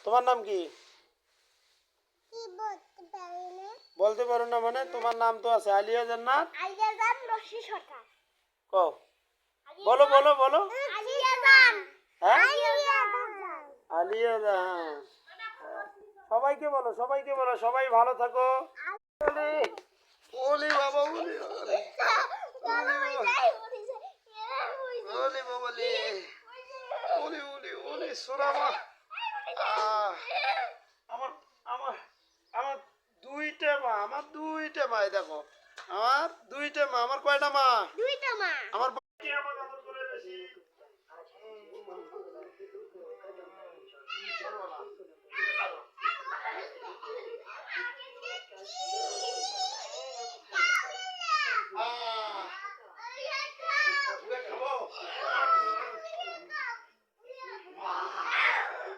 তোমার নাম কি? বলতে পারো না মানে? তোমার নাম তো আছে আলিয়া জান্নাত। কও, বলো বলো বলো। হ্যাঁ, আলিয়া জান। সবাইকে বলো, সবাইকে বলো, সবাই ভালো থাকো। ওলি ওলি বাবা, ওলি ওলি ওলি বাবা লি, ওলি ওলি ওলি সুরামা। আমার আমার আমার দুইটা মা, আমার দুইটা মা, এই দেখো আমার দুইটা মা। আমার কয়টা মা? আমার বাবা আমার আদর করে বেশি।